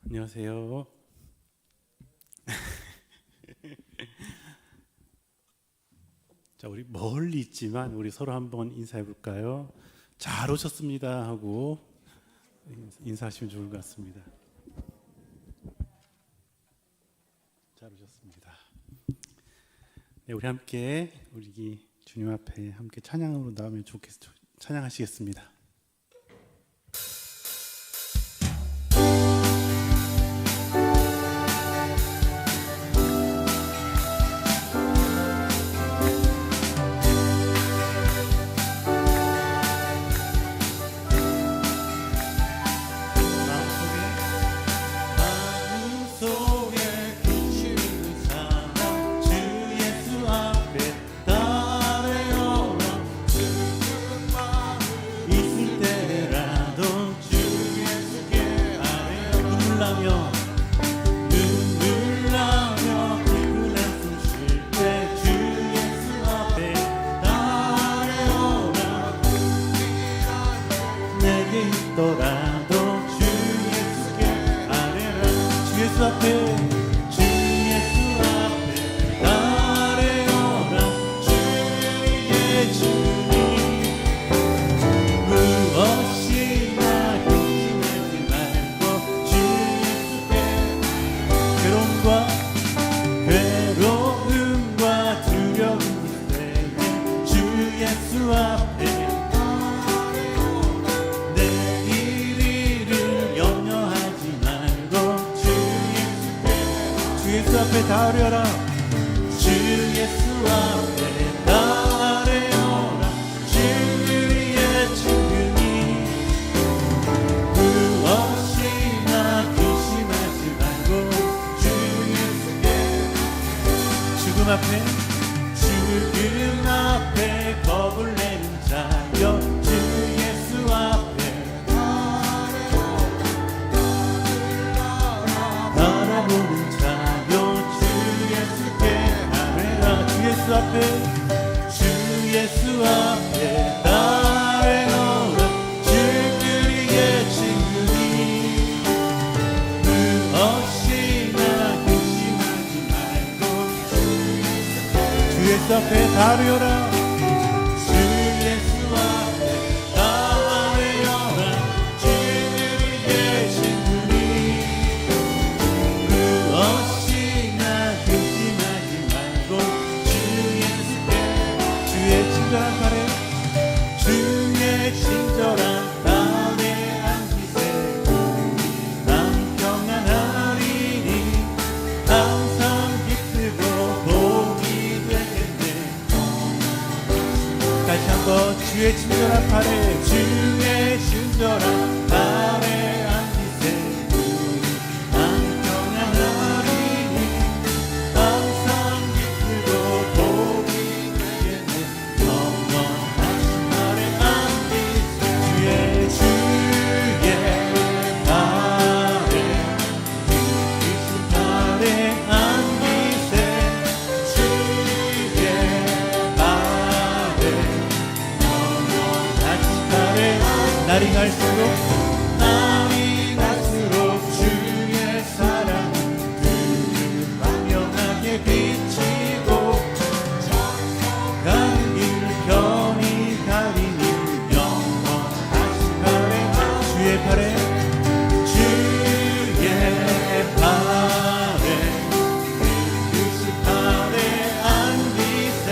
안녕하세요. 자, 우리 멀리 있지만 우리 서로 한번 인사해 볼까요? 잘 오셨습니다 하고 인사하시면 좋을 것 같습니다. 잘 오셨습니다. 네, 우리 함께 우리 주님 앞에 함께 찬양으로 나오면 좋겠습니다. 찬양하시겠습니다. 따르라 주 예수 앞에 따르라 주의 증인이 무엇이나 조심하지 말고 주 예수께 죽음 앞에 겁을 내는 자여 주 예수 앞에 따라보는 주 예수 앞에 따르노라 주의 증인이 무엇이나 조심하지 말고 주 예수 앞에 따르라 주 예수 앞에 따르노라 주의 증인이 무엇이나 조심하지 말고 주의 친절한 딸의 안기세 난 평안하리니 항상 기쁘고 복이 되겠네. 다시 한번 주의 친절한 팔에 주의 친절한 딸의 안기세 난 평안하리니 항상 기쁘고 복이 날이 갈수록 주의 사랑은 광명하게 비치고 가는 길 편히 가리니 영원하신 팔에 주의 팔에 크신 팔에 안기세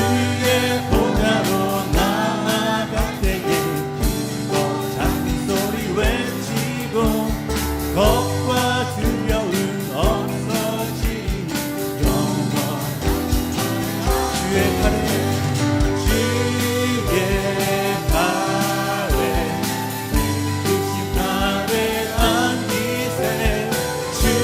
주의 보좌로 나아갈 때에 더 작은 소리 외치고 겁과 두려움 없어지니 영원한 주의 팔에 크신 팔에 안기세 주의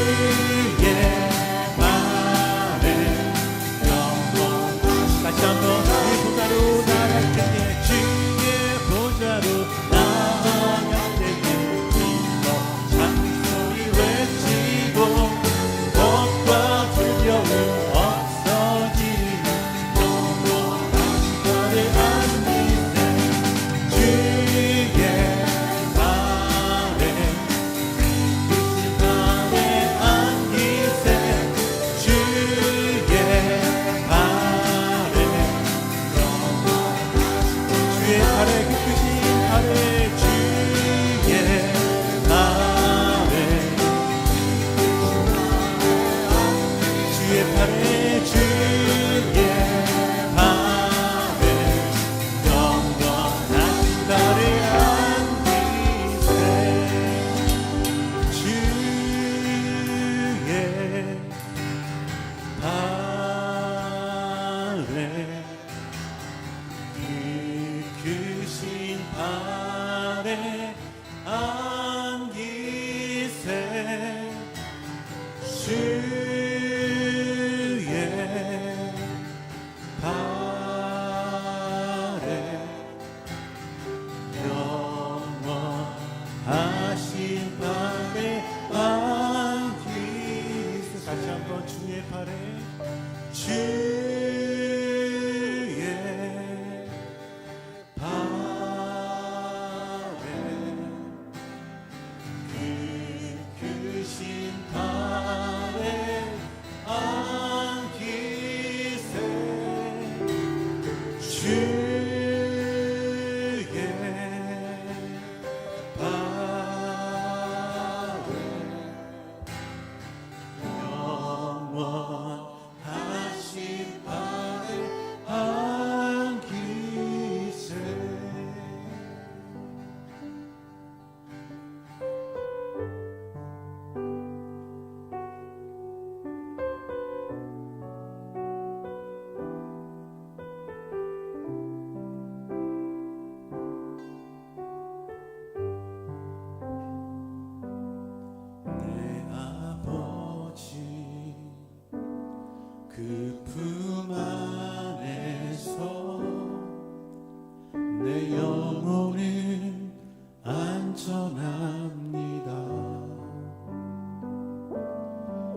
다시 한번 주의 보좌로 나아갈 때에 주의 보좌로 나아갈 때에 더 작은 소리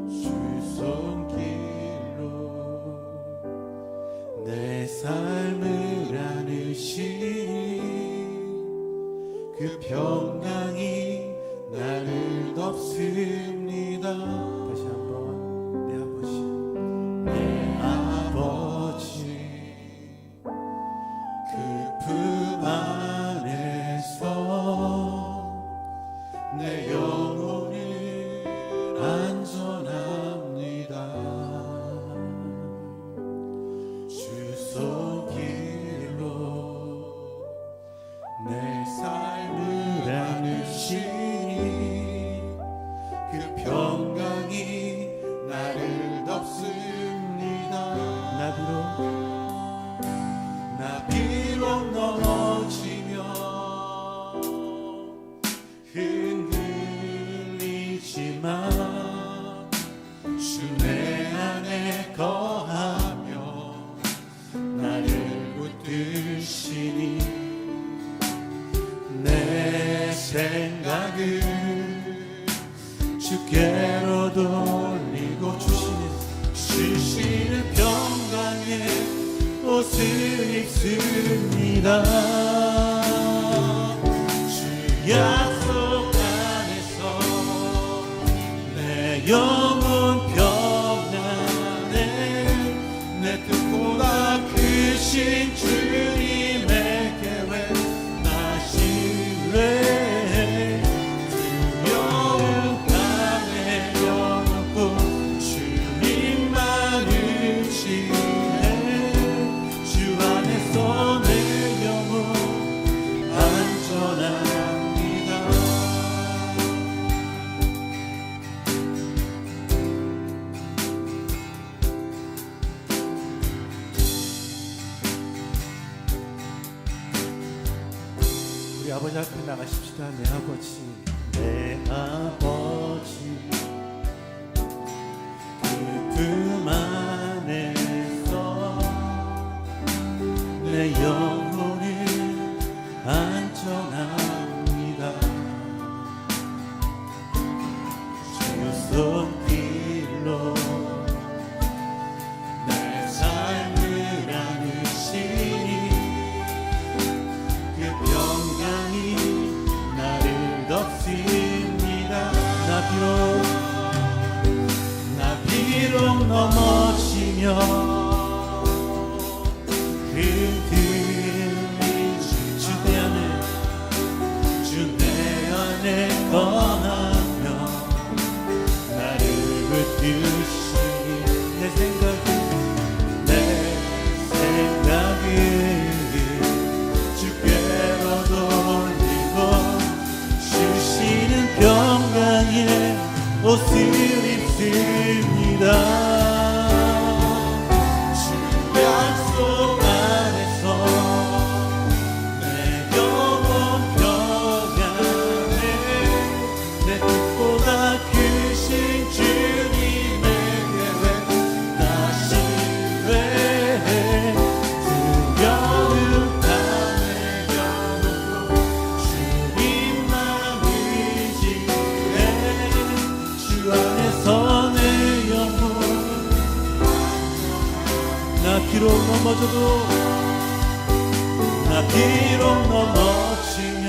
주 손길로 내 삶을 안으시니 그 평강이 나를 덮습니다. 다시 한번 내 아버지 내 아버지 그 품 안에서 내 영혼을 안전합니다. 주 손길로 내 삶을 안으시니 그 평강이 나를 덮습니다. 나 비록 넘어지며 흔들리지만 주 내 안에 거하며 나를 붙드시니 내 생각을 주께로 돌리고 주시는 평강의 옷을 입습니다. 주 약속 안에서 내 영혼 평안해 내 뜻보다 크신 주님의 계획 나 신뢰해 두려움 밤에 영원고 주님만 의지해 주 안에서 내 영혼 안전합니다. 우리 아버지 앞에 나가십시다. 내 아버지 내 아버지 그 품 안에서 내 영혼을 안전합니다. 주 손길로 내 삶을 안으시니 그 평강이 나를 덮습니다. 나 비록 넘어지며 흔들리지 주 내 안에 거하며 나를 붙드시니 내 생각을 주께로 돌리고 주시는 평강의 옷을 입습니다. 주 약속 안에서 내 영혼 평안해 내 뜻보다 크신 주님의 계획 나 신뢰해 두려움 밤에 영원고 주님만 의지해 주 안에서 내 영혼 나 비록 넘어지며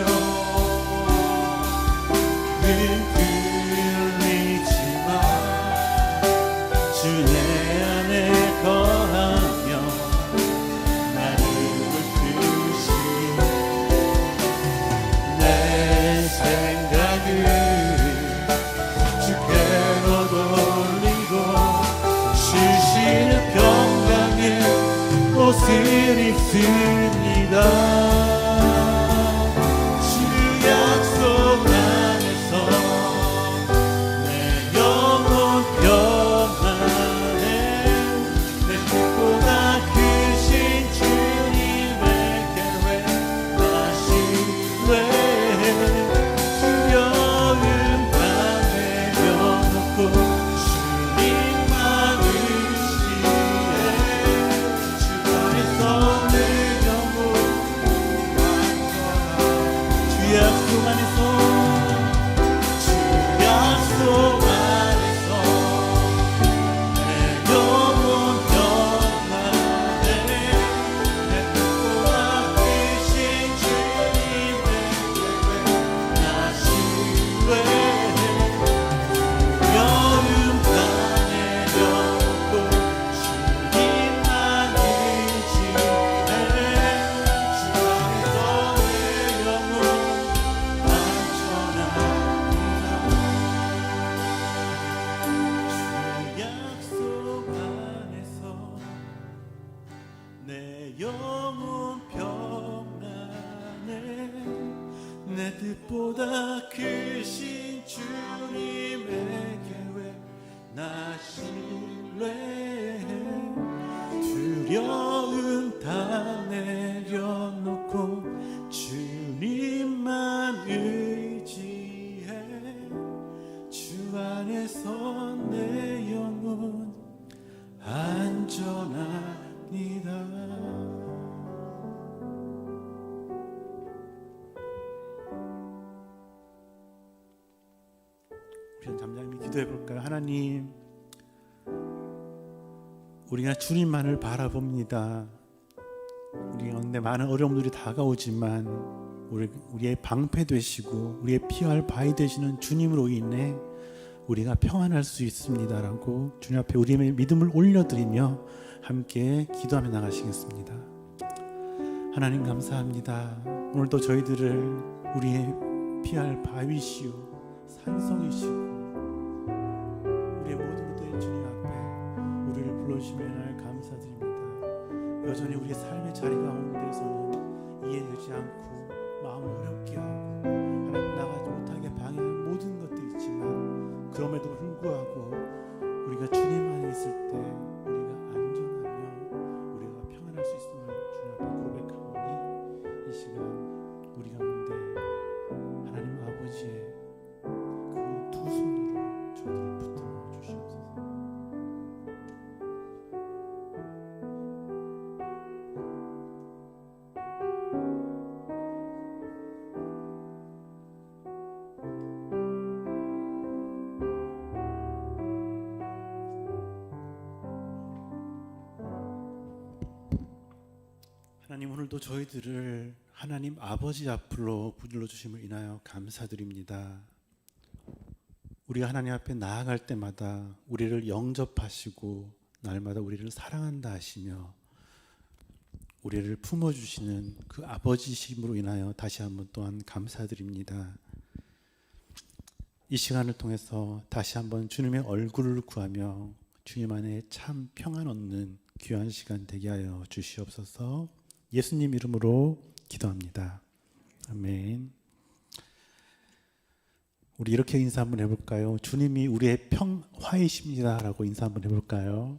흔들리지만 주 내 안에 거하며 나를 붙드시니 내 생각을 주께로 돌리고 주시는 평강의 옷을 입습니다. 주 약속 안에서 안에서 내 영혼 안전합니다. 우리 잠잠히 기도해 볼까요? 하나님, 우리가 주님만을 바라봅니다. 우리 가운데 많은 어려움들이 다가오지만 우리의 방패 되시고 우리의 피할 바위 되시는 주님으로 인해 우리가 평안할 수 있습니다라고 주님 앞에 우리의 믿음을 올려드리며 함께 기도하며 나가시겠습니다. 하나님 감사합니다. 오늘도 저희들을 우리의 피할 바위시오 산성이시고 우리의 모든 것들 주님 앞에 우리를 불러주시며 하나님 감사드립니다. 여전히 우리의 삶의 자리 가운데서는 이해되지 않고 마음을 어렵게 하고 하나님 나가지 못하게 방해하는 모든 것들이 있지만 그럼에도 불구하고 우리가 주님 안에 있을 때 우리가 안전하며 우리가 평안할 수 있음을 주님 앞에 고백하오니 이 시간 우리 가운데 하나님 아버지의 그 두 손으로 저희들을 붙들어 주시옵소서. 하나님, 오늘도 저희들을 하나님 아버지 앞으로 불러 주심을 인하여 감사드립니다. 우리가 하나님 앞에 나아갈 때마다 우리를 영접하시고 날마다 우리를 사랑한다 하시며 우리를 품어주시는 그 아버지심으로 인하여 다시 한번 또한 감사드립니다. 이 시간을 통해서 다시 한번 주님의 얼굴을 구하며 주님 안에 참 평안 얻는 귀한 시간 되게 하여 주시옵소서. 예수님 이름으로 기도합니다. 아멘. 우리 이렇게 인사 한번 해볼까요? 주님이 우리의 평화이십니다 라고 인사 한번 해볼까요?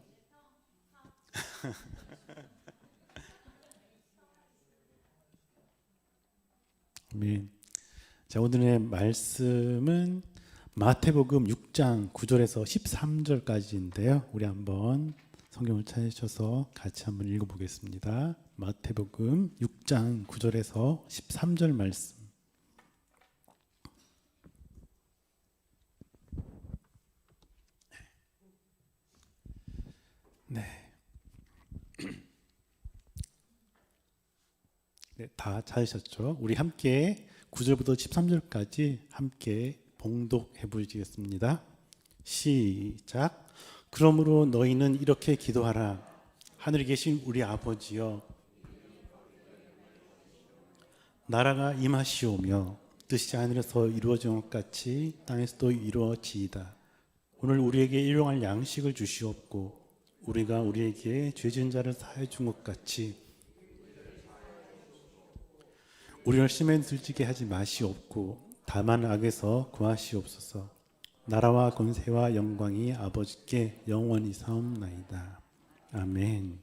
아멘. 자, 오늘의 말씀은 마태복음 6장 9절에서 13절까지인데요. 우리 한번 성경을 찾으셔서 같이 한번 읽어보겠습니다. 마태복음 6장 9절에서 13절 말씀. 네. 네, 다 찾으셨죠? 우리 함께 9절부터 13절까지 함께 봉독해 보시겠습니다. 시작. 그러므로 너희는 이렇게 기도하라. 하늘에 계신 우리 아버지여, 나라가 임하시오며 뜻이 하늘에서 이루어진 것 같이 땅에서도 이루어지이다. 오늘 우리에게 일용할 양식을 주시옵고 우리가 우리에게 죄 지은 자를 사해 준 것 같이 우리를 시험에 들지게 하지 마시옵고 다만 악에서 구하시옵소서. 나라와 권세와 영광이 아버지께 영원히 사옵나이다. 아멘.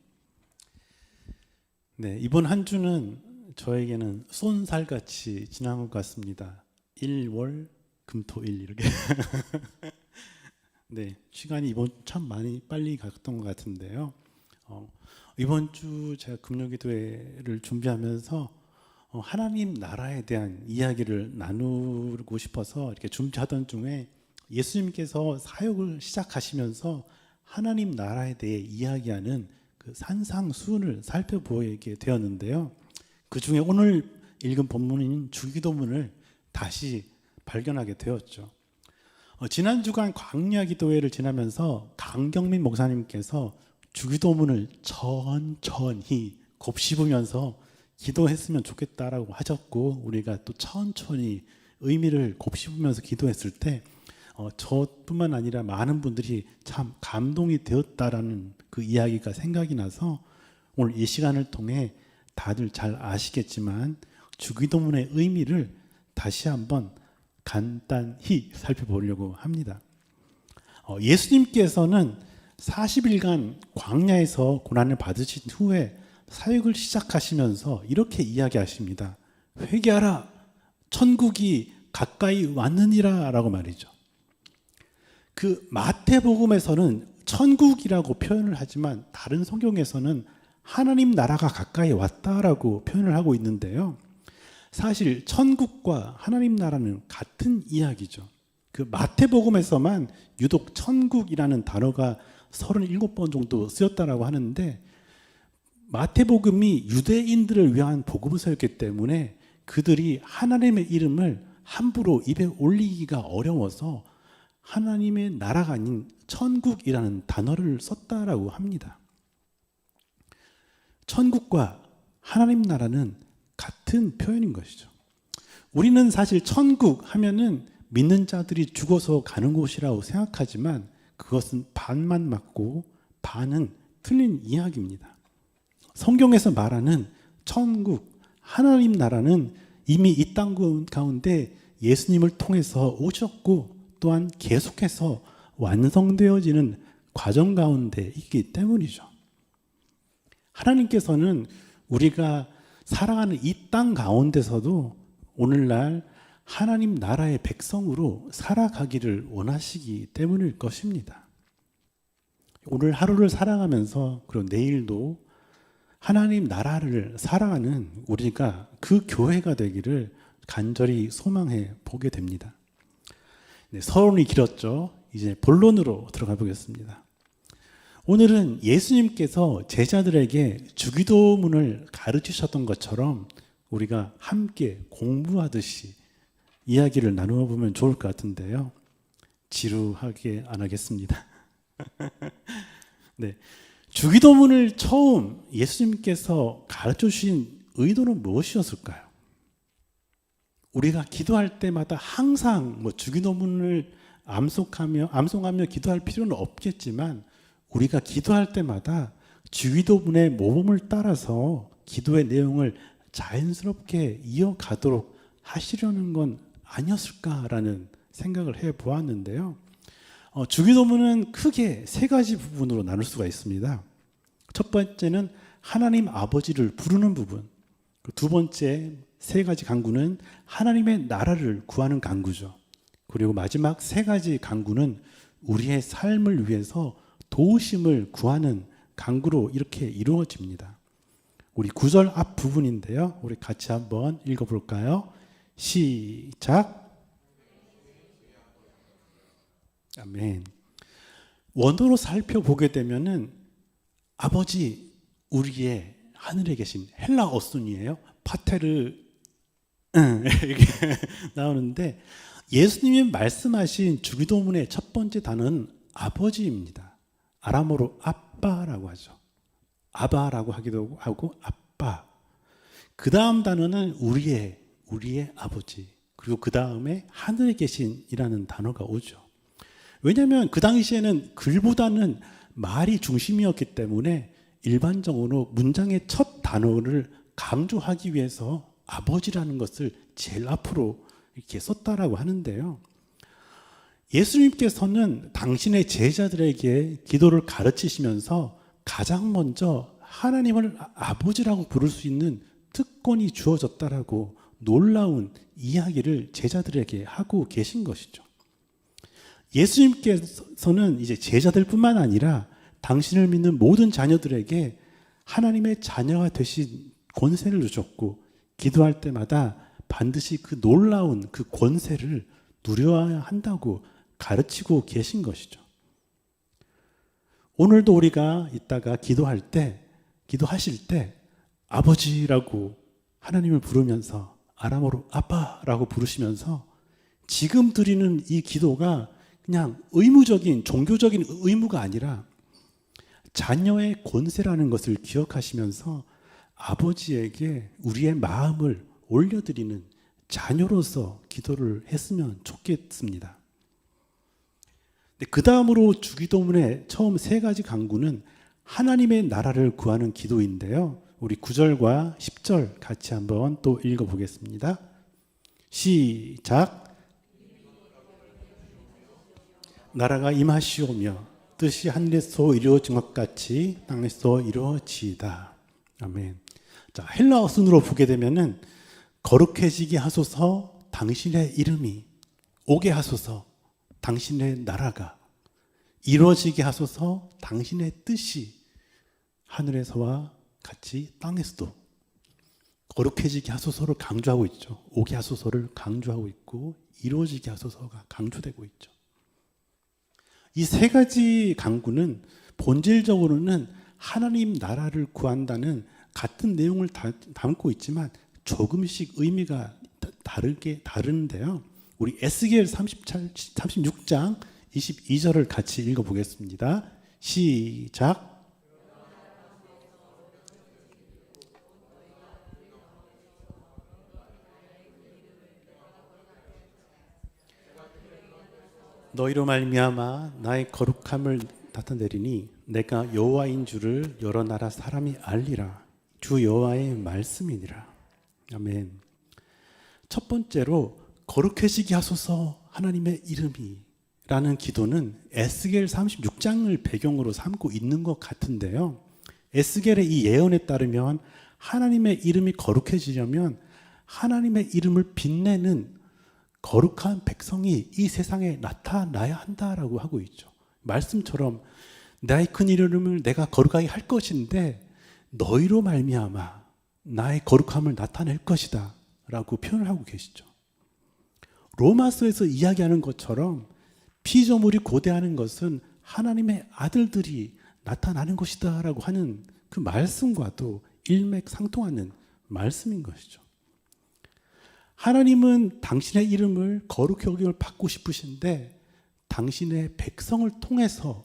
네, 이번 한 주는 저에게는 쏜살같이 지난 것 같습니다. 1월 금토일 이렇게. 네, 시간이 이번 주 참 많이 빨리 갔던 것 같은데요. 이번 주 제가 금요기도회를 준비하면서 하나님 나라에 대한 이야기를 나누고 싶어서 이렇게 준비하던 중에 예수님께서 사역을 시작하시면서 하나님 나라에 대해 이야기하는 그 산상수훈을 살펴보게 되었는데요. 그 중에 오늘 읽은 본문인 주기도문을 다시 발견하게 되었죠. 지난 주간 광야 기도회를 지나면서 강경민 목사님께서 주기도문을 천천히 곱씹으면서 기도했으면 좋겠다라고 하셨고, 우리가 또 천천히 의미를 곱씹으면서 기도했을 때 저뿐만 아니라 많은 분들이 참 감동이 되었다라는 그 이야기가 생각이 나서 오늘 이 시간을 통해 다들 잘 아시겠지만 주기도문의 의미를 다시 한번 간단히 살펴보려고 합니다. 예수님께서는 40일간 광야에서 고난을 받으신 후에 사역을 시작하시면서 이렇게 이야기하십니다. 회개하라, 천국이 가까이 왔느니라 라고 말이죠. 그 마태복음에서는 천국이라고 표현을 하지만 다른 성경에서는 하나님 나라가 가까이 왔다라고 표현을 하고 있는데요. 사실 천국과 하나님 나라는 같은 이야기죠. 그 마태복음에서만 유독 천국이라는 단어가 37번 정도 쓰였다라고 하는데, 마태복음이 유대인들을 위한 복음서였기 때문에 그들이 하나님의 이름을 함부로 입에 올리기가 어려워서 하나님의 나라가 아닌 천국이라는 단어를 썼다라고 합니다. 천국과 하나님 나라는 같은 표현인 것이죠. 우리는 사실 천국 하면은 믿는 자들이 죽어서 가는 곳이라고 생각하지만 그것은 반만 맞고 반은 틀린 이야기입니다. 성경에서 말하는 천국, 하나님 나라는 이미 이 땅 가운데 예수님을 통해서 오셨고 또한 계속해서 완성되어지는 과정 가운데 있기 때문이죠. 하나님께서는 우리가 살아가는 이 땅 가운데서도 오늘날 하나님 나라의 백성으로 살아가기를 원하시기 때문일 것입니다. 오늘 하루를 살아가면서 그리고 내일도 하나님 나라를 살아가는 우리가 그 교회가 되기를 간절히 소망해 보게 됩니다. 네, 서론이 길었죠. 이제 본론으로 들어가 보겠습니다. 오늘은 예수님께서 제자들에게 주기도문을 가르치셨던 것처럼 우리가 함께 공부하듯이 이야기를 나누어 보면 좋을 것 같은데요. 지루하게 안 하겠습니다. 네, 주기도문을 처음 예수님께서 가르쳐 주신 의도는 무엇이었을까요? 우리가 기도할 때마다 항상 주기도문을 암송하며 기도할 필요는 없겠지만 우리가 기도할 때마다 주기도문의 모범을 따라서 기도의 내용을 자연스럽게 이어가도록 하시려는 건 아니었을까라는 생각을 해보았는데요. 주기도문은 크게 세 가지 부분으로 나눌 수가 있습니다. 첫 번째는 하나님 아버지를 부르는 부분, 두 번째 세 가지 간구는 하나님의 나라를 구하는 간구죠. 그리고 마지막 세 가지 간구는 우리의 삶을 위해서 도우심을 구하는 간구로 이렇게 이루어집니다. 우리 9절 앞 부분인데요. 우리 같이 한번 읽어볼까요? 시작. 아멘. 원어로 살펴보게 되면은 아버지, 우리의 하늘에 계신 헬라 어순이에요. 파테르 이렇게 나오는데 예수님이 말씀하신 주기도문의 첫 번째 단어는 아버지입니다. 아람어로 아빠라고 하죠. 아바라고 하기도 하고 아빠. 그 다음 단어는 우리의 아버지. 그리고 그 다음에 하늘에 계신이라는 단어가 오죠. 왜냐하면 그 당시에는 글보다는 말이 중심이었기 때문에 일반적으로 문장의 첫 단어를 강조하기 위해서 아버지라는 것을 제일 앞으로 이렇게 썼다라고 하는데요. 예수님께서는 당신의 제자들에게 기도를 가르치시면서 가장 먼저 하나님을 아버지라고 부를 수 있는 특권이 주어졌다라고 놀라운 이야기를 제자들에게 하고 계신 것이죠. 예수님께서는 이제 제자들뿐만 아니라 당신을 믿는 모든 자녀들에게 하나님의 자녀가 되신 권세를 주셨고 기도할 때마다 반드시 그 놀라운 그 권세를 누려야 한다고 가르치고 계신 것이죠. 오늘도 우리가 이따가 기도하실 때 아버지라고 하나님을 부르면서 아람어로 아빠라고 부르시면서 지금 드리는 이 기도가 그냥 의무적인 종교적인 의무가 아니라 자녀의 권세라는 것을 기억하시면서 아버지에게 우리의 마음을 올려드리는 자녀로서 기도를 했으면 좋겠습니다. 그 다음으로 주기도문의 처음 세 가지 간구는 하나님의 나라를 구하는 기도인데요. 우리 9절과 10절 같이 한번 또 읽어보겠습니다. 시작. 나라가 임하시오며 뜻이 하늘에서 이루어진 것 같이 땅에서 이루어지이다. 아멘. 자, 헬라어 순으로 보게 되면은 거룩해지게 하소서 당신의 이름이 오게 하소서 당신의 나라가 이루어지게 하소서. 당신의 뜻이 하늘에서와 같이 땅에서도 거룩해지게 하소서를 강조하고 있죠. 오게 하소서를 강조하고 있고 이루어지게 하소서가 강조되고 있죠. 이 세 가지 강구는 본질적으로는 하나님 나라를 구한다는 같은 내용을 담고 있지만 조금씩 의미가 다른데요. 우리 에스겔 36장 22절을 같이 읽어보겠습니다. 시작. 너희로 말미암아 나의 거룩함을 나타내리니 내가 여호와인 줄을 여러 나라 사람이 알리라. 주 여호와의 말씀이니라. 아멘. 첫 번째로 거룩해지게 하소서 하나님의 이름이 라는 기도는 에스겔 36장을 배경으로 삼고 있는 것 같은데요. 에스겔의 이 예언에 따르면 하나님의 이름이 거룩해지려면 하나님의 이름을 빛내는 거룩한 백성이 이 세상에 나타나야 한다라고 하고 있죠. 말씀처럼 나의 큰 이름을 내가 거룩하게 할 것인데 너희로 말미암아 나의 거룩함을 나타낼 것이다 라고 표현을 하고 계시죠. 로마서에서 이야기하는 것처럼 피조물이 고대하는 것은 하나님의 아들들이 나타나는 것이다 라고 하는 그 말씀과도 일맥상통하는 말씀인 것이죠. 하나님은 당신의 이름을 거룩히 여김을 받고 싶으신데 당신의 백성을 통해서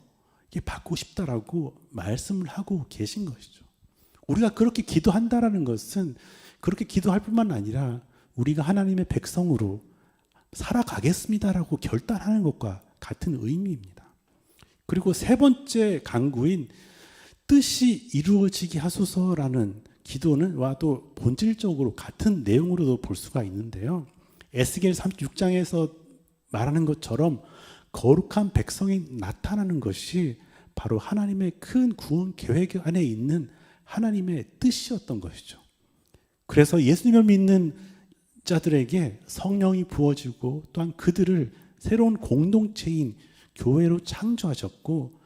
이게 받고 싶다라고 말씀을 하고 계신 것이죠. 우리가 그렇게 기도한다라는 것은 그렇게 기도할 뿐만 아니라 우리가 하나님의 백성으로 살아가겠습니다라고 결단하는 것과 같은 의미입니다. 그리고 세 번째 간구인 뜻이 이루어지게 하소서라는 기도는 와도 본질적으로 같은 내용으로도 볼 수가 있는데요. 에스겔 36장에서 말하는 것처럼 거룩한 백성이 나타나는 것이 바로 하나님의 큰 구원 계획 안에 있는 하나님의 뜻이었던 것이죠. 그래서 예수님을 믿는 자들에게 성령이 부어지고 또한 그들을 새로운 공동체인 교회로 창조하셨고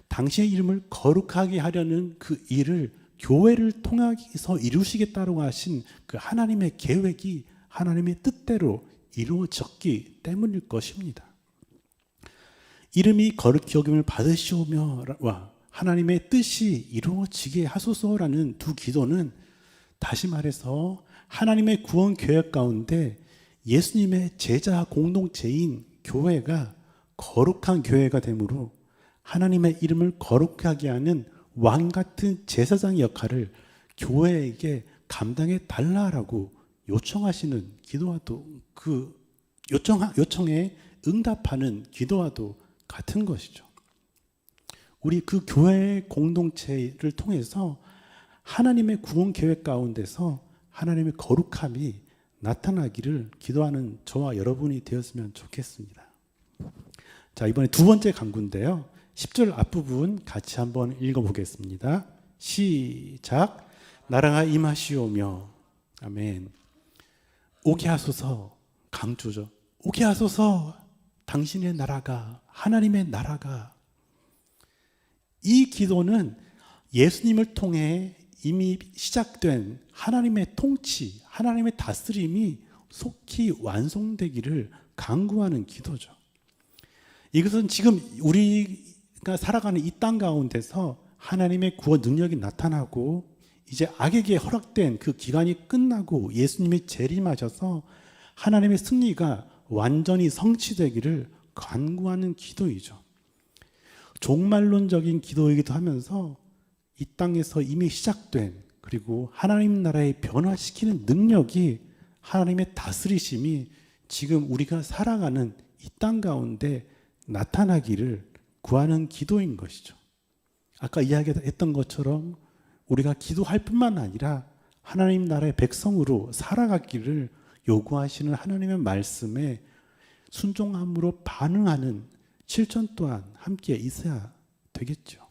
당신의 이름을 거룩하게 하려는 그 일을 교회를 통해서 이루시겠다고 하신 그 하나님의 계획이 하나님의 뜻대로 이루어졌기 때문일 것입니다. 이름이 거룩히 여김을 받으시오며와 하나님의 뜻이 이루어지게 하소서라는 두 기도는 다시 말해서 하나님의 구원 계획 가운데 예수님의 제자 공동체인 교회가 거룩한 교회가 되므로 하나님의 이름을 거룩하게 하는 왕 같은 제사장의 역할을 교회에게 감당해 달라라고 요청하시는 기도와도 그 요청에 응답하는 기도와도 같은 것이죠. 우리 그 교회의 공동체를 통해서 하나님의 구원 계획 가운데서 하나님의 거룩함이 나타나기를 기도하는 저와 여러분이 되었으면 좋겠습니다. 자, 이번에 두 번째 간구인데요. 10절 앞부분 같이 한번 읽어보겠습니다. 시작. 나라가 임하시오며. 아멘. 오게 하소서. 강조죠. 오게 하소서. 당신의 나라가, 하나님의 나라가. 이 기도는 예수님을 통해 이미 시작된 하나님의 통치, 하나님의 다스림이 속히 완성되기를 간구하는 기도죠. 이것은 지금 우리가 살아가는 이 땅 가운데서 하나님의 구원 능력이 나타나고 이제 악에게 허락된 그 기간이 끝나고 예수님이 재림하셔서 하나님의 승리가 완전히 성취되기를 간구하는 기도이죠. 종말론적인 기도이기도 하면서 이 땅에서 이미 시작된 그리고 하나님 나라의 변화시키는 능력이 하나님의 다스리심이 지금 우리가 살아가는 이 땅 가운데 나타나기를 구하는 기도인 것이죠. 아까 이야기했던 것처럼 우리가 기도할 뿐만 아니라 하나님 나라의 백성으로 살아가기를 요구하시는 하나님의 말씀에 순종함으로 반응하는 실천 또한 함께 있어야 되겠죠.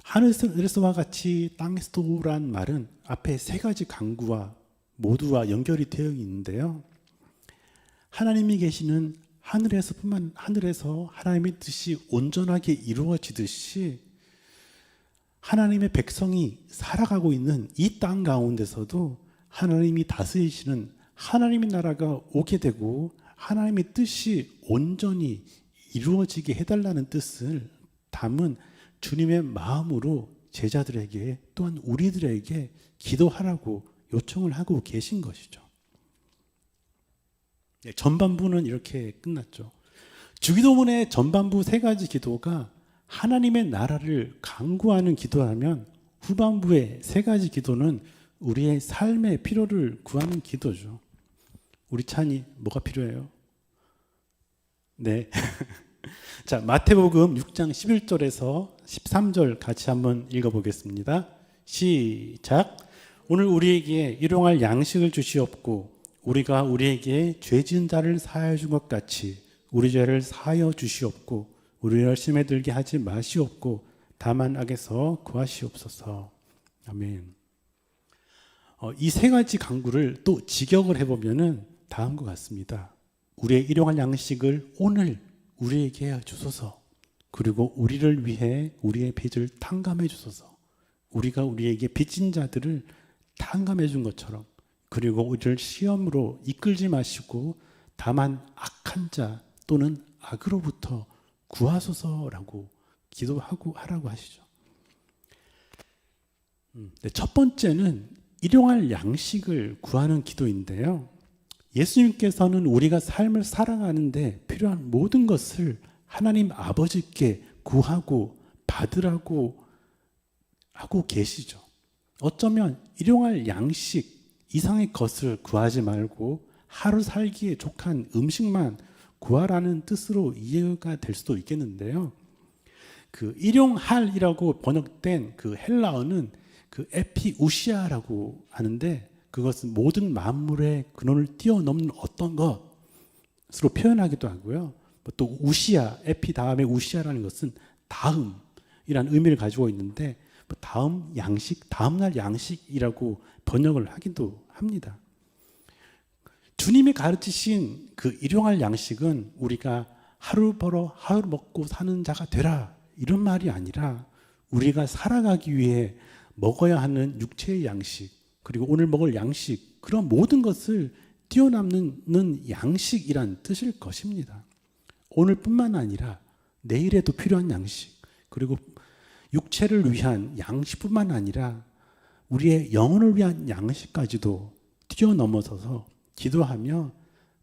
하늘에서와 같이 땅에서도란 말은 앞에 세 가지 강구와 모두와 연결이 되어 있는데요. 하나님이 계시는 하늘에서 하나님의 뜻이 온전하게 이루어지듯이 하나님의 백성이 살아가고 있는 이 땅 가운데서도 하나님이 다스리시는 하나님의 나라가 오게 되고 하나님의 뜻이 온전히 이루어지게 해달라는 뜻을 담은 주님의 마음으로 제자들에게 또한 우리들에게 기도하라고 요청을 하고 계신 것이죠. 전반부는 이렇게 끝났죠. 주기도문의 전반부 3가지 기도가 하나님의 나라를 간구하는 기도라면 후반부의 3가지 기도는 우리의 삶의 필요를 구하는 기도죠. 우리 찬이 뭐가 필요해요? 네. 자, 마태복음 6장 11절에서 13절 같이 한번 읽어보겠습니다. 시작. 오늘 우리에게 일용할 양식을 주시옵고 우리가 우리에게 죄 지은 자를 사하여 준 것 같이 우리 죄를 사하여 주시옵고 우리를 열심에 들게 하지 마시옵고 다만 악에서 구하시옵소서. 아멘. 이 3가지 간구를 또 직역을 해보면은 다음과 같습니다. 우리의 일용할 양식을 오늘 우리에게 주소서. 그리고 우리를 위해 우리의 빚을 탕감해 주소서. 우리가 우리에게 빚진 자들을 탕감해 준 것처럼, 그리고 우리를 시험으로 이끌지 마시고 다만 악한 자 또는 악으로부터 구하소서라고 기도하고 하라고 하시죠. 첫 번째는 일용할 양식을 구하는 기도인데요. 예수님께서는 우리가 삶을 살아가는데 필요한 모든 것을 하나님 아버지께 구하고 받으라고 하고 계시죠. 어쩌면 일용할 양식 이상의 것을 구하지 말고 하루 살기에 족한 음식만 구하라는 뜻으로 이해가 될 수도 있겠는데요. 그 일용할이라고 번역된 그 헬라어는 그 에피우시아라고 하는데 그것은 모든 만물의 근원을 뛰어넘는 어떤 것으로 표현하기도 하고요. 또 우시아, 에피 다음에 우시아라는 것은 다음이라는 의미를 가지고 있는데 다음 양식, 다음날 양식이라고 번역을 하기도 합니다. 주님이 가르치신 그 일용할 양식은 우리가 하루 벌어 하루 먹고 사는 자가 되라 이런 말이 아니라 우리가 살아가기 위해 먹어야 하는 육체의 양식, 그리고 오늘 먹을 양식, 그런 모든 것을 뛰어넘는 양식이란 뜻일 것입니다. 오늘뿐만 아니라 내일에도 필요한 양식, 그리고 육체를 위한 양식뿐만 아니라 우리의 영혼을 위한 양식까지도 뛰어넘어서서 기도하며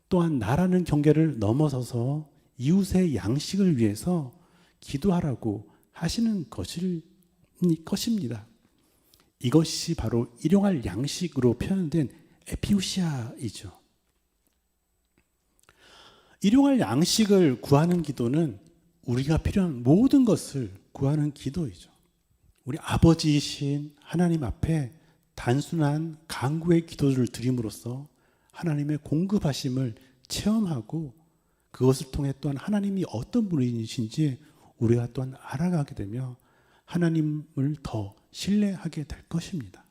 또한 나라는 경계를 넘어서서 이웃의 양식을 위해서 기도하라고 하시는 것입니다. 이것이 바로 일용할 양식으로 표현된 에피우시아이죠. 일용할 양식을 구하는 기도는 우리가 필요한 모든 것을 구하는 기도이죠. 우리 아버지이신 하나님 앞에 단순한 간구의 기도를 드림으로써 하나님의 공급하심을 체험하고 그것을 통해 또한 하나님이 어떤 분이신지 우리가 또한 알아가게 되며 하나님을 더 신뢰하게 될 것입니다.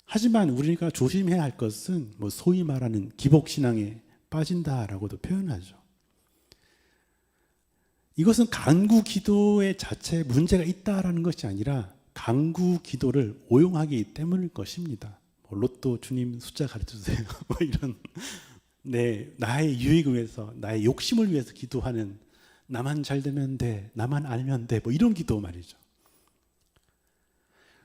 하지만 우리가 조심해야 할 것은 소위 말하는 기복신앙에 빠진다라고도 표현하죠. 이것은 간구 기도의 자체에 문제가 있다라는 것이 아니라 간구 기도를 오용하기 때문일 것입니다. 로또 주님 숫자 가르쳐주세요. 이런 나의 유익을 위해서, 나의 욕심을 위해서 기도하는, 나만 잘 되면 돼, 나만 알면 돼, 이런 기도 말이죠.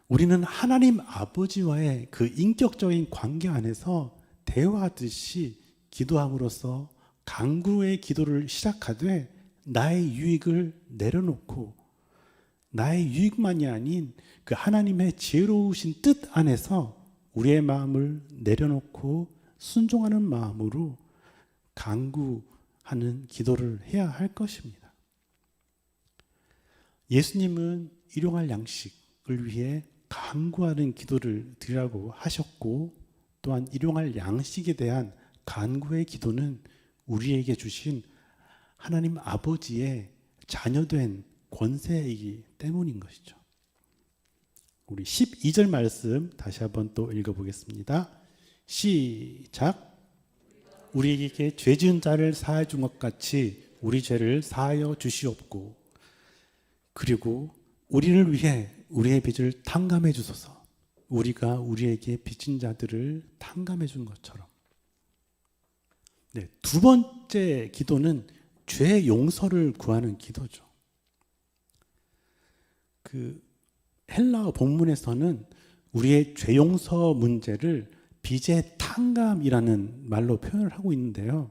우리는 하나님 아버지와의 그 인격적인 관계 안에서 대화하듯이 기도함으로써 간구의 기도를 시작하되 나의 유익을 내려놓고 나의 유익만이 아닌 그 하나님의 지혜로우신 뜻 안에서 우리의 마음을 내려놓고 순종하는 마음으로 간구하는 기도를 해야 할 것입니다. 예수님은 일용할 양식을 위해 간구하는 기도를 드리라고 하셨고 또한 일용할 양식에 대한 간구의 기도는 우리에게 주신 하나님 아버지의 자녀된 권세이기 때문인 것이죠. 우리 12절 말씀 다시 한번 또 읽어보겠습니다. 시작. 우리에게 죄 지은 자를 사하여 준 것 같이 우리 죄를 사하여 주시옵고 그리고 우리를 위해 우리의 빚을 탕감해 주소서. 우리가 우리에게 빚진 자들을 탕감해 준 것처럼. 네, 두 번째 기도는 죄 용서를 구하는 기도죠. 그 헬라어 본문에서는 우리의 죄 용서 문제를 빚의 탕감이라는 말로 표현을 하고 있는데요.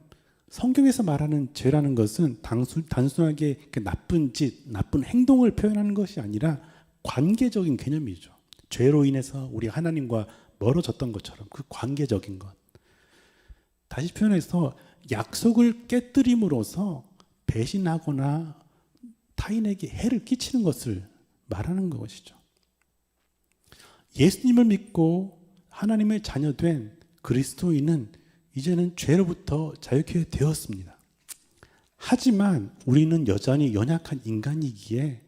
성경에서 말하는 죄라는 것은 단순하게 나쁜 짓, 나쁜 행동을 표현하는 것이 아니라 관계적인 개념이죠. 죄로 인해서 우리 하나님과 멀어졌던 것처럼 그 관계적인 것. 다시 표현해서 약속을 깨뜨림으로써 배신하거나 타인에게 해를 끼치는 것을 말하는 것이죠. 예수님을 믿고 하나님의 자녀된 그리스도인은 이제는 죄로부터 자유케 되었습니다. 하지만 우리는 여전히 연약한 인간이기에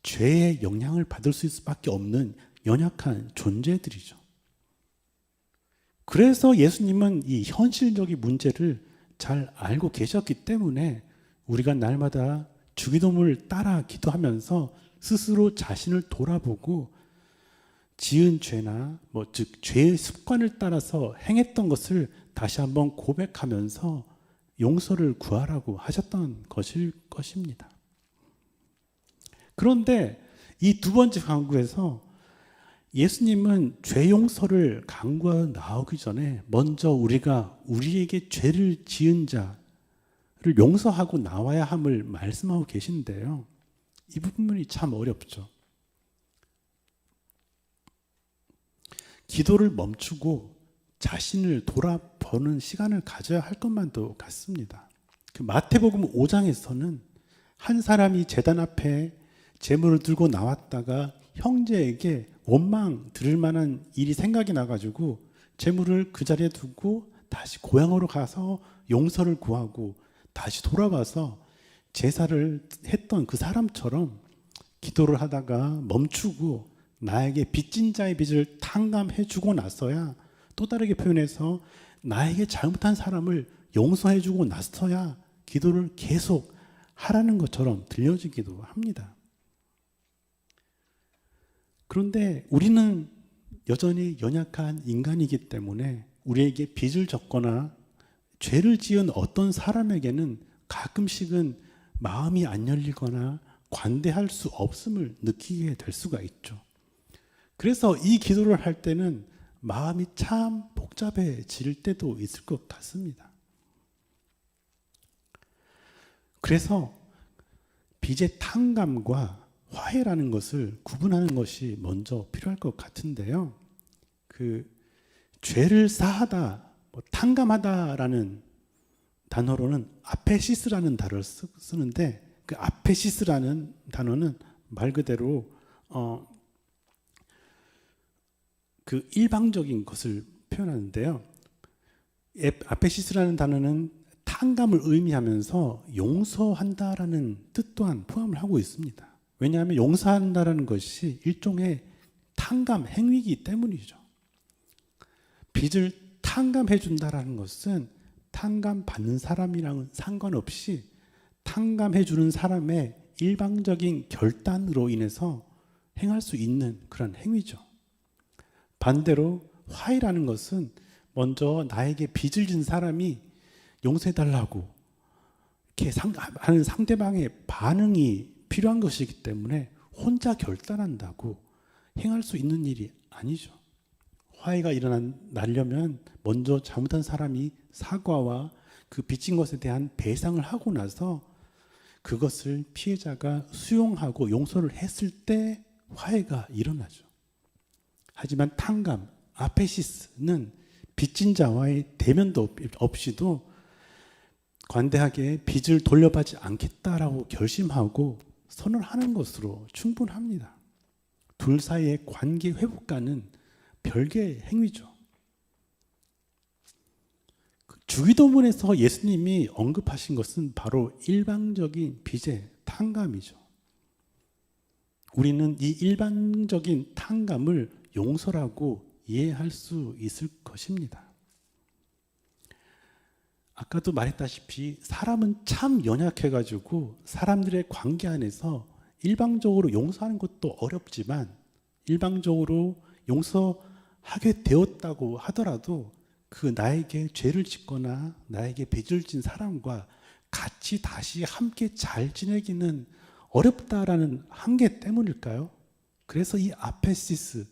죄의 영향을 받을 수밖에 없는 연약한 존재들이죠. 그래서 예수님은 이 현실적인 문제를 잘 알고 계셨기 때문에 우리가 날마다 주기도문을 따라 기도하면서 스스로 자신을 돌아보고 지은 죄나 즉 죄의 습관을 따라서 행했던 것을 다시 한번 고백하면서 용서를 구하라고 하셨던 것일 것입니다. 그런데 이 두 번째 강구에서 예수님은 죄 용서를 강구하여 나오기 전에 먼저 우리가 우리에게 죄를 지은 자를 용서하고 나와야 함을 말씀하고 계신데요. 이 부분이 참 어렵죠. 기도를 멈추고 자신을 돌아보는 시간을 가져야 할 것만도 같습니다. 그 마태복음 5장에서는 한 사람이 제단 앞에 제물을 들고 나왔다가 형제에게 원망 들을 만한 일이 생각이 나가지고 제물을 그 자리에 두고 다시 고향으로 가서 용서를 구하고 다시 돌아와서 제사를 했던 그 사람처럼 기도를 하다가 멈추고 나에게 빚진 자의 빚을 탕감해 주고 나서야, 또 다르게 표현해서 나에게 잘못한 사람을 용서해 주고 나서야 기도를 계속 하라는 것처럼 들려지기도 합니다. 그런데 우리는 여전히 연약한 인간이기 때문에 우리에게 빚을 졌거나 죄를 지은 어떤 사람에게는 가끔씩은 마음이 안 열리거나 관대할 수 없음을 느끼게 될 수가 있죠. 그래서 이 기도를 할 때는 마음이 참 복잡해질 때도 있을 것 같습니다. 그래서 빚의 탕감과 화해라는 것을 구분하는 것이 먼저 필요할 것 같은데요. 그 죄를 사하다, 탕감하다라는 단어로는 아페시스라는 단어를 쓰는데, 그 아페시스라는 단어는 말 그대로 그 일방적인 것을 표현하는데요. 아페시스라는 단어는 탕감을 의미하면서 용서한다라는 뜻 또한 포함을 하고 있습니다. 왜냐하면 용서한다라는 것이 일종의 탕감 행위이기 때문이죠. 빚을 탕감해 준다라는 것은 탕감 받는 사람이랑은 상관없이 탕감해 주는 사람의 일방적인 결단으로 인해서 행할 수 있는 그런 행위죠. 반대로 화해라는 것은 먼저 나에게 빚을 진 사람이 용서해달라고 이렇게 하는 상대방의 반응이 필요한 것이기 때문에 혼자 결단한다고 행할 수 있는 일이 아니죠. 화해가 일어나려면 먼저 잘못한 사람이 사과와 그 빚진 것에 대한 배상을 하고 나서 그것을 피해자가 수용하고 용서를 했을 때 화해가 일어나죠. 하지만 탕감, 아페시스는 빚진 자와의 대면도 없이도 관대하게 빚을 돌려받지 않겠다라고 결심하고 선언하는 것으로 충분합니다. 둘 사이의 관계 회복과는 별개의 행위죠. 주기도문에서 예수님이 언급하신 것은 바로 일방적인 빚의 탕감이죠. 우리는 이 일방적인 탕감을 용서라고 이해할 수 있을 것입니다. 아까도 말했다시피 사람은 참 연약해가지고 사람들의 관계 안에서 일방적으로 용서하는 것도 어렵지만 일방적으로 용서하게 되었다고 하더라도 그 나에게 죄를 짓거나 나에게 빚을 진 사람과 같이 다시 함께 잘 지내기는 어렵다라는 한계 때문일까요? 그래서 이 아페시스,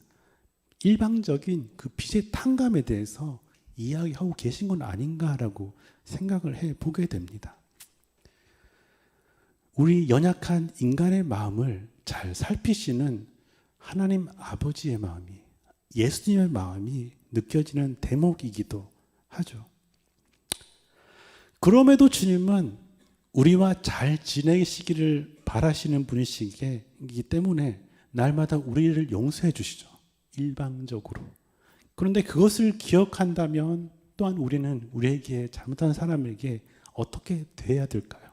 일방적인 그 빚의 탕감에 대해서 이야기하고 계신 건 아닌가라고 생각을 해보게 됩니다. 우리 연약한 인간의 마음을 잘 살피시는 하나님 아버지의 마음이, 예수님의 마음이 느껴지는 대목이기도 하죠. 그럼에도 주님은 우리와 잘 지내시기를 바라시는 분이시기 때문에 날마다 우리를 용서해 주시죠. 일방적으로. 그런데 그것을 기억한다면 또한 우리는 우리에게 잘못한 사람에게 어떻게 대해야 될까요?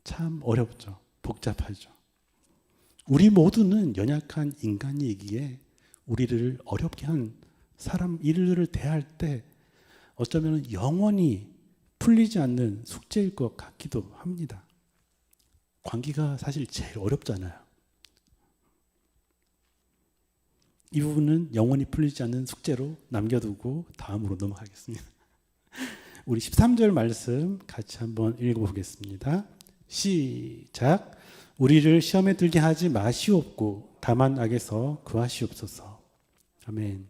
참 어렵죠. 복잡하죠. 우리 모두는 연약한 인간이기에 우리를 어렵게 한 사람 일을 대할 때 어쩌면 영원히 풀리지 않는 숙제일 것 같기도 합니다. 관계가 사실 제일 어렵잖아요. 이 부분은 영원히 풀리지 않는 숙제로 남겨두고 다음으로 넘어가겠습니다. 우리 13절 말씀 같이 한번 읽어보겠습니다. 시작. 우리를 시험에 들게 하지 마시옵고 다만 악에서 구하시옵소서. 아멘.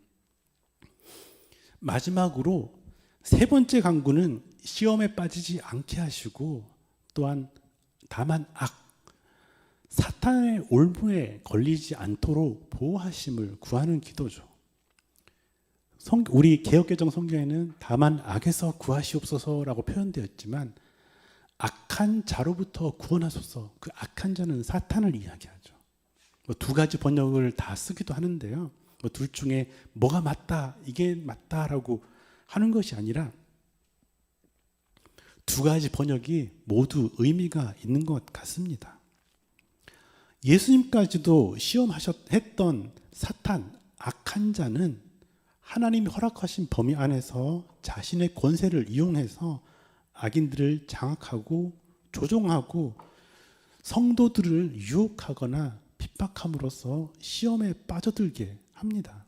마지막으로 세 번째 강구는 시험에 빠지지 않게 하시고 또한 다만 악, 사탄의 올무에 걸리지 않도록 보호하심을 구하는 기도죠. 우리 개역개정 성경에는 다만 악에서 구하시옵소서라고 표현되었지만 악한 자로부터 구원하소서, 그 악한 자는 사탄을 이야기하죠. 두 가지 번역을 다 쓰기도 하는데요. 둘 중에 뭐가 맞다, 이게 맞다라고 하는 것이 아니라 두 가지 번역이 모두 의미가 있는 것 같습니다. 예수님까지도 시험했던 사탄, 악한 자는 하나님이 허락하신 범위 안에서 자신의 권세를 이용해서 악인들을 장악하고 조종하고 성도들을 유혹하거나 핍박함으로써 시험에 빠져들게 합니다.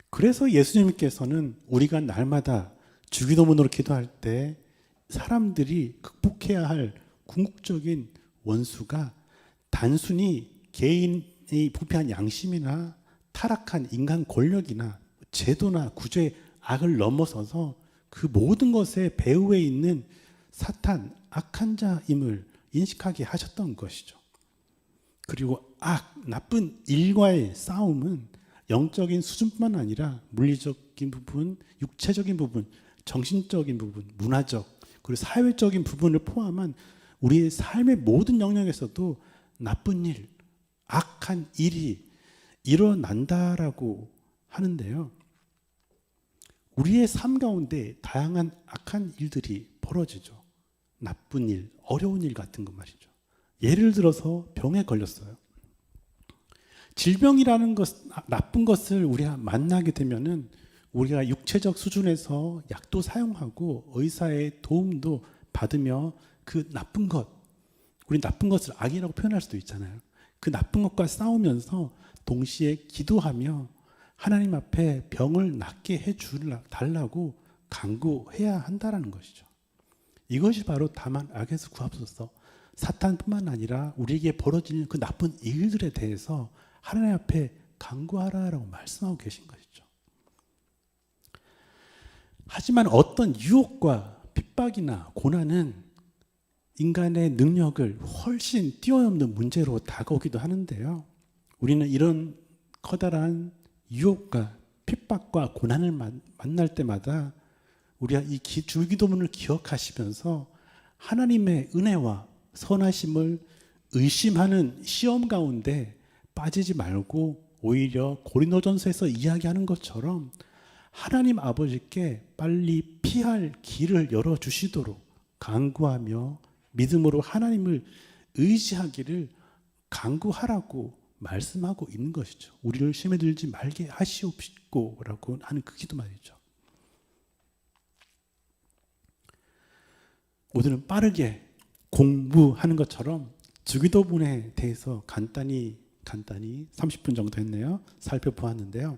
그래서 예수님께서는 우리가 날마다 주기도문으로 기도할 때 사람들이 극복해야 할 궁극적인 원수가 단순히 개인의 부패한 양심이나 타락한 인간 권력이나 제도나 구조의 악을 넘어서서 그 모든 것의 배후에 있는 사탄, 악한 자임을 인식하게 하셨던 것이죠. 그리고 나쁜 일과의 싸움은 영적인 수준뿐만 아니라 물리적인 부분, 육체적인 부분, 정신적인 부분, 문화적, 그리고 사회적인 부분을 포함한 우리의 삶의 모든 영역에서도 나쁜 일, 악한 일이 일어난다라고 하는데요. 우리의 삶 가운데 다양한 악한 일들이 벌어지죠. 나쁜 일, 어려운 일 같은 것 말이죠. 예를 들어서 병에 걸렸어요. 질병이라는 것, 나쁜 것을 우리가 만나게 되면은 우리가 육체적 수준에서 약도 사용하고 의사의 도움도 받으며 그 나쁜 것, 우리 나쁜 것을 악이라고 표현할 수도 있잖아요. 그 나쁜 것과 싸우면서 동시에 기도하며 하나님 앞에 병을 낫게 해달라고 간구해야 한다는 것이죠. 이것이 바로 다만 악에서 구하소서, 사탄뿐만 아니라 우리에게 벌어지는 그 나쁜 일들에 대해서 하나님 앞에 간구하라라고 말씀하고 계신 것이죠. 하지만 어떤 유혹과 핍박이나 고난은 인간의 능력을 훨씬 뛰어넘는 문제로 다가오기도 하는데요. 우리는 이런 커다란 유혹과 핍박과 고난을 만날 때마다 우리가 이 주기도문을 기억하시면서 하나님의 은혜와 선하심을 의심하는 시험 가운데 빠지지 말고 오히려 고린도전서에서 이야기하는 것처럼 하나님 아버지께 빨리 피할 길을 열어주시도록 간구하며 믿음으로 하나님을 의지하기를 간구하라고 말씀하고 있는 것이죠. 우리를 시험에 들지 말게 하시옵시고라고 하는 그 기도 말이죠. 오늘은 빠르게 공부하는 것처럼 주기도문에 대해서 간단히 30분 정도 했네요. 살펴보았는데요.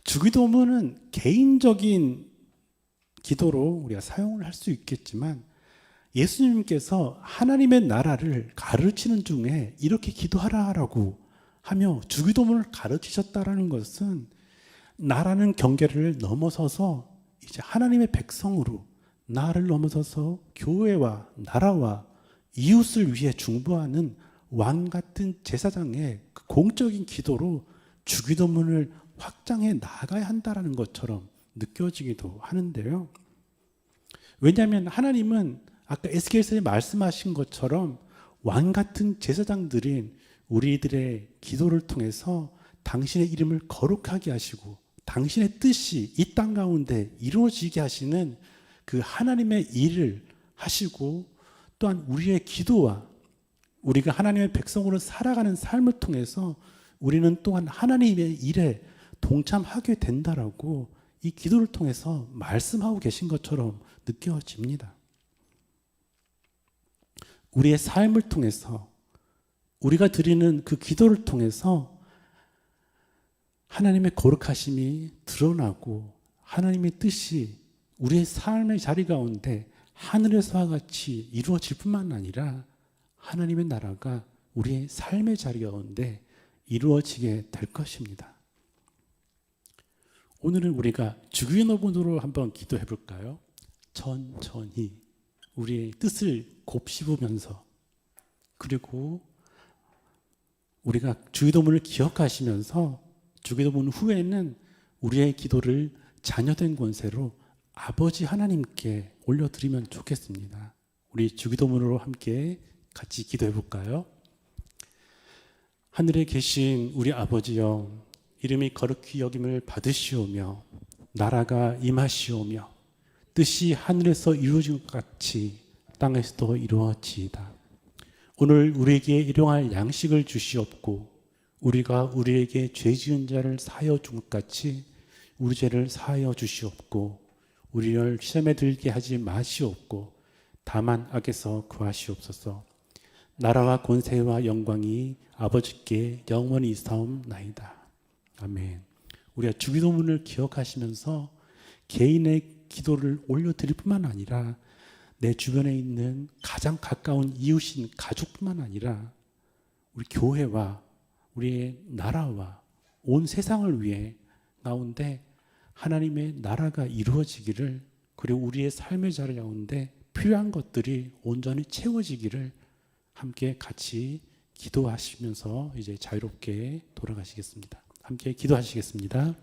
주기도문은 개인적인 기도로 우리가 사용을 할 수 있겠지만 예수님께서 하나님의 나라를 가르치는 중에 이렇게 기도하라라고 하며 주기도문을 가르치셨다라는 것은 나라는 경계를 넘어서서 이제 하나님의 백성으로 나를 넘어서서 교회와 나라와 이웃을 위해 중보하는 왕 같은 제사장의 그 공적인 기도로 주기도문을 확장해 나가야 한다는 것처럼 느껴지기도 하는데요. 왜냐하면 하나님은 아까 에스겔서에 말씀하신 것처럼 왕 같은 제사장들인 우리들의 기도를 통해서 당신의 이름을 거룩하게 하시고 당신의 뜻이 이 땅 가운데 이루어지게 하시는 그 하나님의 일을 하시고 또한 우리의 기도와 우리가 하나님의 백성으로 살아가는 삶을 통해서 우리는 또한 하나님의 일에 동참하게 된다라고 이 기도를 통해서 말씀하고 계신 것처럼 느껴집니다. 우리의 삶을 통해서 우리가 드리는 그 기도를 통해서 하나님의 거룩하심이 드러나고 하나님의 뜻이 우리의 삶의 자리 가운데 하늘에서와 같이 이루어질 뿐만 아니라 하나님의 나라가 우리의 삶의 자리 가운데 이루어지게 될 것입니다. 오늘은 우리가 주기도문으로 한번 기도해 볼까요? 천천히 우리의 뜻을 곱씹으면서 그리고 우리가 주기도문을 기억하시면서 주기도문 후에는 우리의 기도를 자녀된 권세로 아버지 하나님께 올려드리면 좋겠습니다. 우리 주기도문으로 함께 같이 기도해 볼까요? 하늘에 계신 우리 아버지여, 이름이 거룩히 여김을 받으시오며 나라가 임하시오며 뜻이 하늘에서 이루어진 것 같이 땅에서도 이루어지이다. 오늘 우리에게 일용할 양식을 주시옵고 우리가 우리에게 죄 지은 자를 사하여 준 것 같이 우리 죄를 사하여 주시옵고 우리를 시험에 들게 하지 마시옵고 다만 악에서 구하시옵소서. 나라와 권세와 영광이 아버지께 영원히 있사옵나이다. 아멘. 우리가 주기도문을 기억하시면서 개인의 기도를 올려드릴 뿐만 아니라 내 주변에 있는 가장 가까운 이웃인 가족뿐만 아니라 우리 교회와 우리의 나라와 온 세상을 위해 가운데 하나님의 나라가 이루어지기를, 그리고 우리의 삶의 자리 가운데 필요한 것들이 온전히 채워지기를 함께 같이 기도하시면서 이제 자유롭게 돌아가시겠습니다. 함께 기도하시겠습니다.